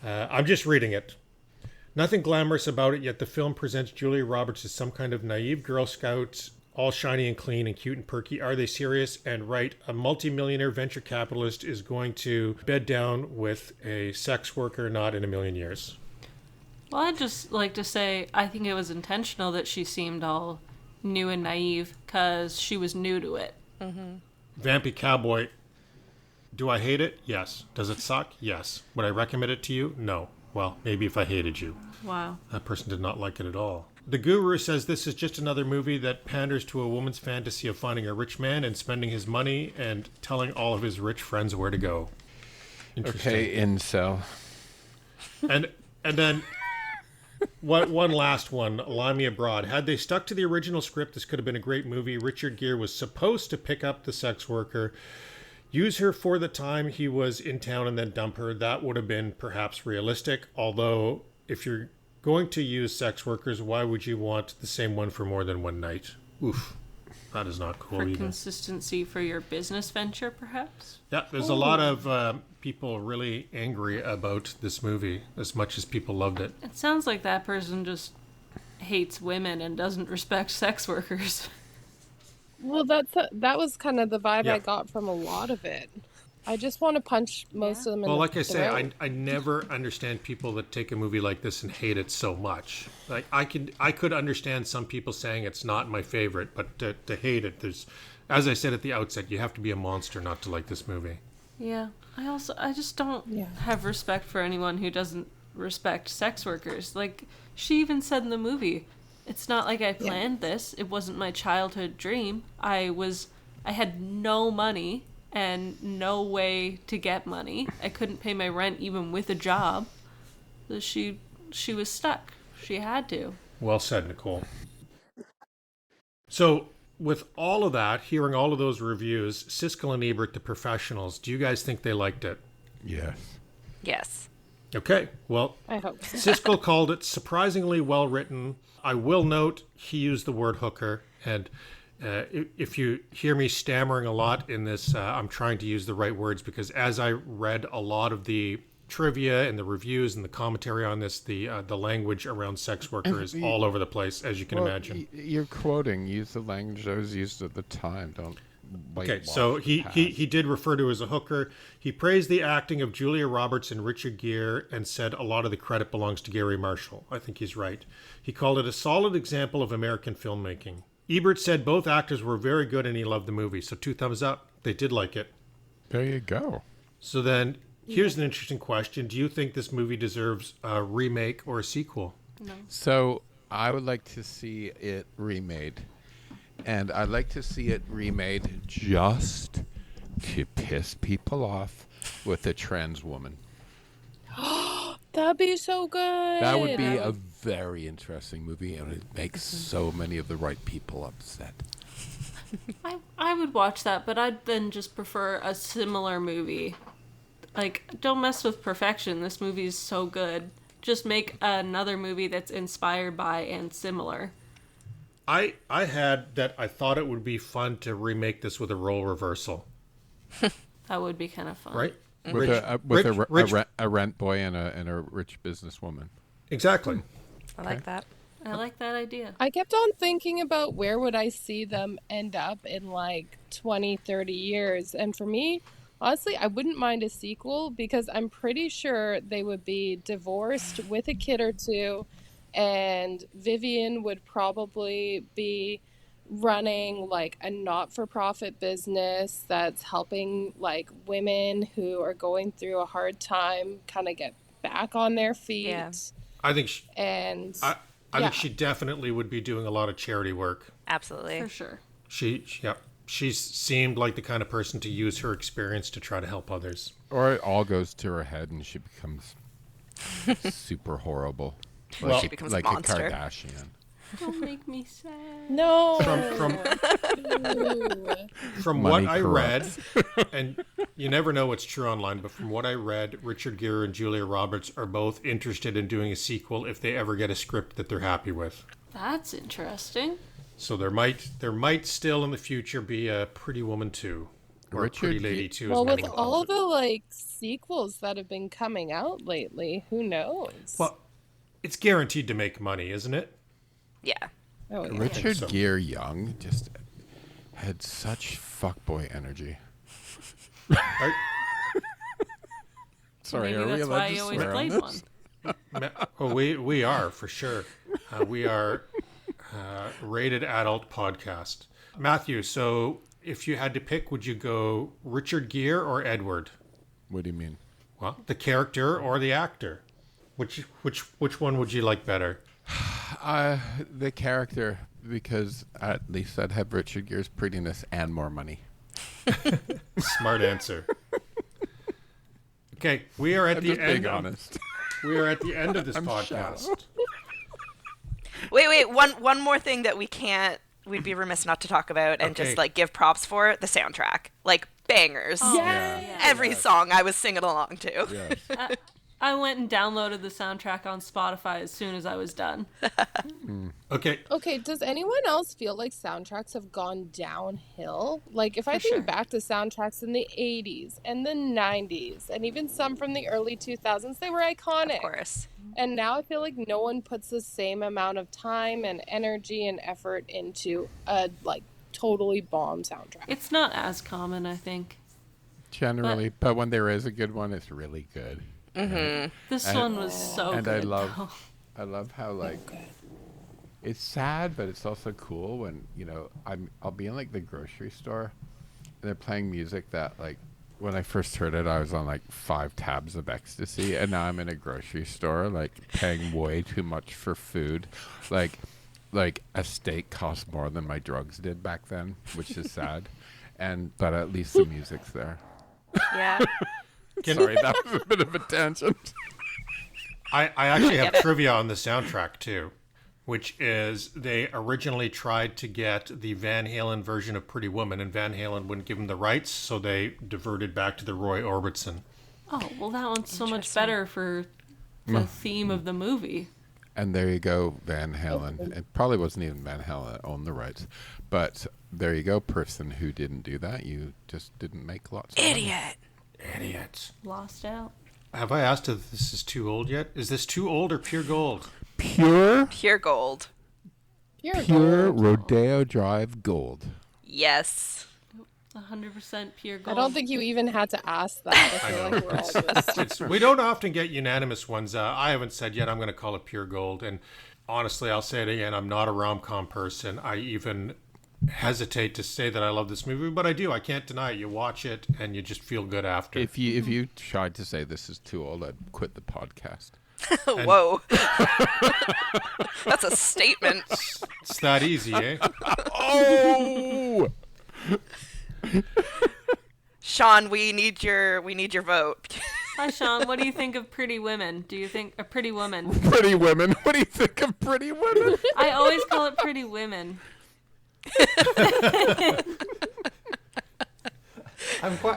I'm just reading it. Nothing glamorous about it, yet the film presents Julia Roberts as some kind of naive Girl Scout, all shiny and clean and cute and perky. Are they serious and right? A multimillionaire venture capitalist is going to bed down with a sex worker? Not in a million years. Well, I'd just like to say I think it was intentional that she seemed all new and naive because she was new to it. Vampy Cowboy. Do I hate it? Yes. Does it suck? Yes. Would I recommend it to you? No. Well, maybe if I hated you. Wow. That person did not like it at all. The Guru says this is just another movie that panders to a woman's fantasy of finding a rich man and spending his money and telling all of his rich friends where to go. Interesting. Okay, incel. And then one last one, Lie Me Abroad. Had they stuck to the original script, this could have been a great movie. Richard Gere was supposed to pick up the sex worker, use her for the time he was in town, and then dump her. That would have been perhaps realistic. Although, if you're going to use sex workers, why would you want the same one for more than one night? Oof. That is not cool For either. consistency for your business venture, perhaps? Yeah, there's a lot of people really angry about this movie as much as people loved it. It sounds like that person just hates women and doesn't respect sex workers. Well, that was kind of the vibe Yeah. I got from a lot of it. I just want to punch most of them in Well, the like I say, throat. I never understand people that take a movie like this and hate it so much. Like I could understand some people saying it's not my favorite, but to hate it, there's, as I said at the outset, you have to be a monster not to like this movie. Yeah. I just don't have respect for anyone who doesn't respect sex workers. Like, she even said in the movie, it's not like I planned this. It wasn't my childhood dream. I had no money and no way to get money. I couldn't pay my rent even with a job. So she was stuck. She had to. Well said, Nicole. So, with all of that, hearing all of those reviews, Siskel and Ebert, the professionals, do you guys think they liked it? Yes. Yes. Okay, well, I hope so. Siskel called it surprisingly well written. I will note he used the word hooker, and if you hear me stammering a lot in this, I'm trying to use the right words because as I read a lot of the trivia and the reviews and the commentary on this, the language around sex worker is all over the place, as you can imagine. You're quoting. Use the language that was used at the time. Don't. Okay, so he did refer to her as a hooker. He praised the acting of Julia Roberts and Richard Gere and said a lot of the credit belongs to Gary Marshall. I think he's right. He called it a solid example of American filmmaking. Ebert said both actors were very good and he loved the movie, so 2 thumbs up. They did like it. There you go. So then, here's an interesting question. Do you think this movie deserves a remake or a sequel? No. So I would like to see it remade. And I'd like to see it remade just to piss people off with a trans woman. That'd be so good. That would be a very interesting movie, and it makes so many of the right people upset. I would watch that, but I'd then just prefer a similar movie. Like, don't mess with perfection. This movie is so good. Just make another movie that's inspired by and similar. I had that I thought it would be fun to remake this with a role reversal. That would be kind of fun. Right? With Rich- a rent boy and a rich businesswoman. Exactly. I like that. I like that idea. I kept on thinking about where would I see them end up in like 20, 30 years. And for me, honestly, I wouldn't mind a sequel because I'm pretty sure they would be divorced with a kid or two. And Vivian would probably be running like a not-for-profit business that's helping like women who are going through a hard time kind of get back on their feet. Yeah. I think I Yeah. think she definitely would be doing a lot of charity work. Absolutely. For sure. She seemed like the kind of person to use her experience to try to help others. Or it all goes to her head and she becomes super horrible. Well, she becomes like a monster. Kardashian. Don't make me sad. No. From what Money I read, corrupts. and you never know what's true online, but from what I read, Richard Gere and Julia Roberts are both interested in doing a sequel if they ever get a script that they're happy with. That's interesting. So there might still in the future be a Pretty Woman 2 or Richard Pretty Lady 2. Well, as with many all call the it. sequels that have been coming out lately, who knows? Well, it's guaranteed to make money, isn't it? Yeah. Oh, yeah. Richard so. Gere young just had such fuckboy energy. Are- Sorry, Maybe are we that's why allowed he to always swear on played this? one. Oh, we are for sure. We are rated adult podcast. Mathew, so if you had to pick, would you go Richard Gere or Edward? What do you mean? Well, the character or the actor? Which one would you like better? The character, because at least I'd have Richard Gere's prettiness and more money. Smart answer. Okay, we are at I'm the just being end. honest. We are at the end of this I'm podcast. shallow. Wait. One more thing that we'd be remiss not to talk about and Okay. just like give props for the soundtrack. Like bangers. Yeah. Every song I was singing along to. Yes. I went and downloaded the soundtrack on Spotify as soon as I was done. Okay, Okay, does anyone else feel like soundtracks have gone downhill? Like, if I think sure. back to soundtracks in the 80s and the 90s, and even some from the early 2000s, they were iconic. Of course. And now I feel like no one puts the same amount of time and energy and effort into a, totally bomb soundtrack. It's not as common, I think. Generally, but when there is a good one, it's really good. This And- one was so and good. I love how it's sad, but it's also cool when I'll be in the grocery store, and they're playing music that when I first heard it, I was on 5 tabs of ecstasy, and now I'm in a grocery store paying way too much for food, like a steak costs more than my drugs did back then, which is sad, but at least the music's there. Yeah. Sorry, that was a bit of a tangent. I actually have Get it. trivia on the soundtrack too, which is they originally tried to get the Van Halen version of Pretty Woman, and Van Halen wouldn't give them the rights, so they diverted back to the Roy Orbison. Oh, well, that one's so much Interesting. better for the theme of the movie. And there you go, Van Halen. It probably wasn't even Van Halen that owned the rights. But there you go, person who didn't do that. You just didn't make lots of money. Idiot. Idiots. Lost out. Have I asked if this is too old yet? Is this too old or pure gold? Pure Pure gold. Pure Rodeo Drive gold. Yes. 100% pure I gold. don't think you even had to ask that. I feel like we're all just... We don't often get unanimous ones. I haven't said yet I'm going to call it pure gold. And honestly, I'll say it again. I'm not a rom-com person. I even hesitate to say that I love this movie, but I do. I can't deny it. You watch it and you just feel good after. If you tried to say this is too old, I'd quit the podcast. Whoa. That's a statement. It's that easy, eh? Oh! Sean, we need your vote. Hi, Sean. What do you think of Pretty Women? Do you think a Pretty Woman? Pretty Women. What do you think of Pretty Women? I always call it Pretty Women.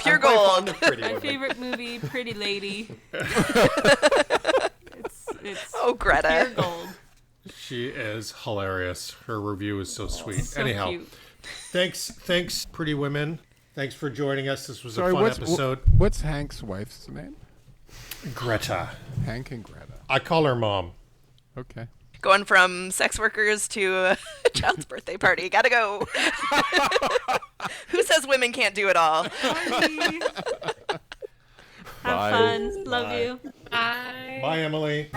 Pure gold. My favorite movie, Pretty Lady. It's Oh, Greta. pure gold. She is hilarious. Her review is so sweet. So Anyhow, cute. thanks, Pretty Women. Thanks for joining us. This was Sorry, a fun what's episode. what's Hank's wife's name? Greta. Hank and Greta. I call her mom. Okay. Going from sex workers to a child's birthday party. Gotta go. Who says women can't do it all? Bye. Have Bye. fun. Love Bye. you. Bye. Bye, Emily.